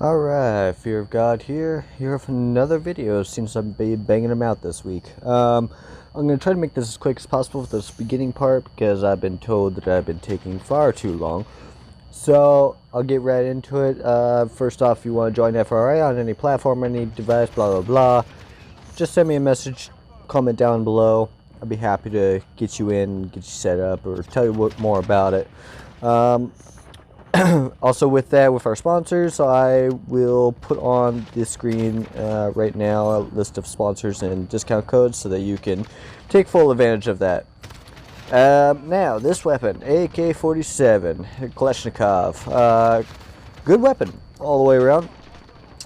Alright, Fear of God here with another video. Seems I've been banging them out this week. I'm going to try to make this as quick as possible for this beginning part because I've been told that I've been taking far too long. So, I'll get right into it. First off, if you want to join FRA on any platform, any device, blah blah blah, just send me a message, comment down below. I'll be happy to get you in, get you set up, or tell you more about it. Also with that, with our sponsors, I will put on the screen right now a list of sponsors and discount codes so that you can take full advantage of that. Now, this weapon, AK-47, Kalashnikov, good weapon all the way around.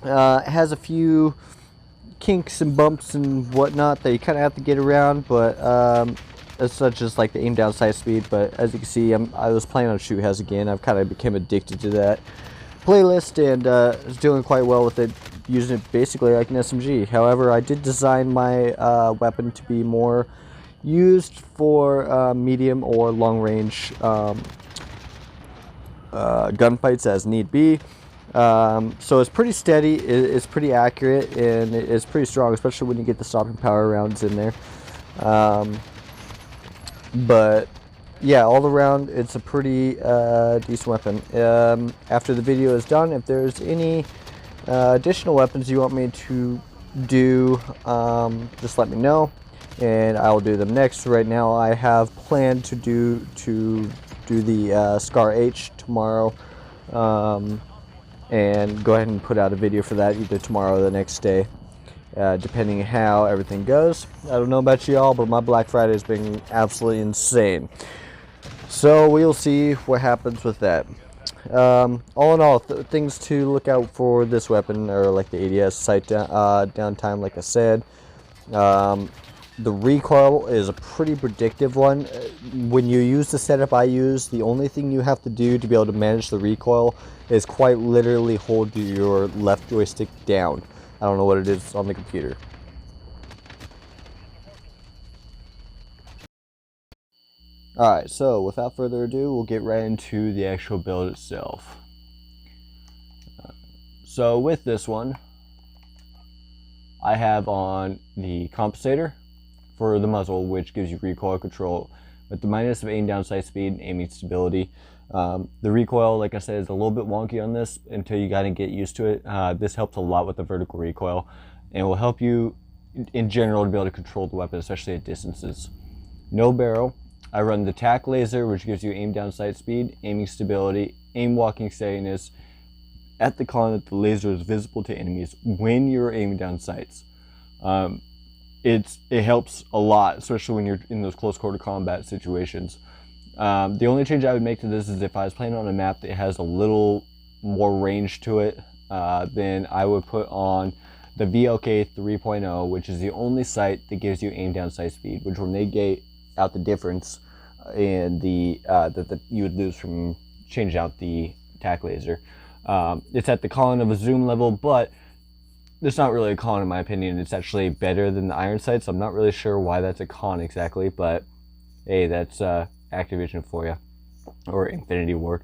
It has a few kinks and bumps and whatnot that you kind of have to get around, but as such as like the aim down sight speed. But as you can see, I was playing on Shoot House again. I've kind of become addicted to that playlist and is doing quite well with it, using it basically like an SMG. However, I did design my weapon to be more used for medium or long range gunfights as need be. So it's pretty steady, it's pretty accurate, and it's pretty strong, especially when you get the stopping power rounds in there. But yeah, all around it's a pretty decent weapon. After the video is done, if there's any additional weapons you want me to do, just let me know and I will do them next. Right now I have planned to do the Scar H tomorrow, and go ahead and put out a video for that either tomorrow or the next day, depending on how everything goes. I don't know about y'all, but my Black Friday has been absolutely insane. So we'll see what happens with that. All in all, things to look out for this weapon are like the ADS sight downtime, like I said. The recoil is a pretty predictive one. When you use the setup I use, the only thing you have to do to be able to manage the recoil is quite literally hold your left joystick down. I don't know what it is on the computer. Alright, so without further ado, we'll get right into the actual build itself. So with this one, I have on the compensator for the muzzle, which gives you recoil control with the minus of aim down sight speed and aiming stability. The recoil, like I said, is a little bit wonky on this until you gotta get used to it. This helps a lot with the vertical recoil and will help you in general to be able to control the weapon, especially at distances. No barrel. I run the tack laser, which gives you aim down sight speed, aiming stability, aim walking steadiness at the column that the laser is visible to enemies when you're aiming down sights. It helps a lot, especially when you're in those close quarter combat situations. The only change I would make to this is if I was playing on a map that has a little more range to it, then I would put on the VLK 3.0, which is the only sight that gives you aim down sight speed, which will negate out the difference in the that you would lose from changing out the tack laser. It's at the column of a zoom level, but it's not really a con in my opinion. It's actually better than the iron sights. I'm not really sure why that's a con exactly, but hey, that's Activision for you, or Infinity Ward.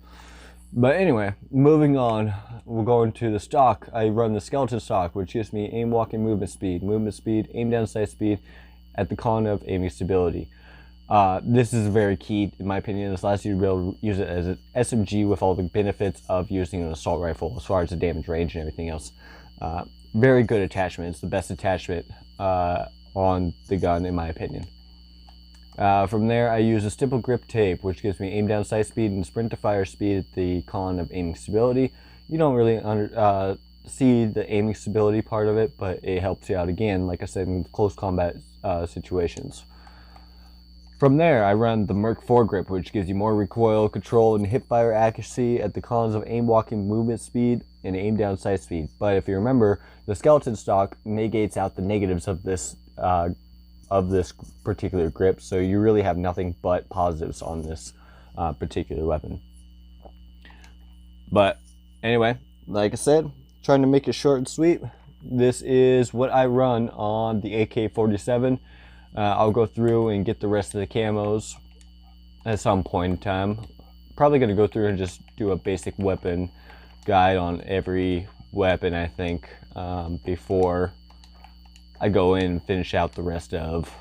But anyway, moving on, we'll go into the stock. I run the skeleton stock, which gives me aim, walking, movement speed, aim down sight speed at the column of aiming stability. This is very key in my opinion. This allows you to be able to use it as an SMG with all the benefits of using an assault rifle as far as the damage range and everything else. Very good attachment. It's the best attachment on the gun in my opinion. From there, I use a stipple grip tape, which gives me aim down sight speed and sprint to fire speed at the column of aiming stability. You don't really see the aiming stability part of it, but it helps you out again, like I said, in close combat situations. From there, I run the Merc foregrip, which gives you more recoil control and hip fire accuracy at the columns of aim walking movement speed and aim down sight speed. But if you remember, the skeleton stock negates out the negatives of this particular grip, so you really have nothing but positives on this particular weapon. But anyway, like I said, trying to make it short and sweet. This is what I run on the AK-47. I'll go through and get the rest of the camos at some point in time. Probably going to go through and just do a basic weapon guide on every weapon, I think, before I go in and finish out the rest of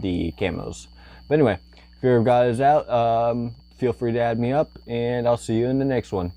the camos. But anyway, if your guys out, feel free to add me up, and I'll see you in the next one.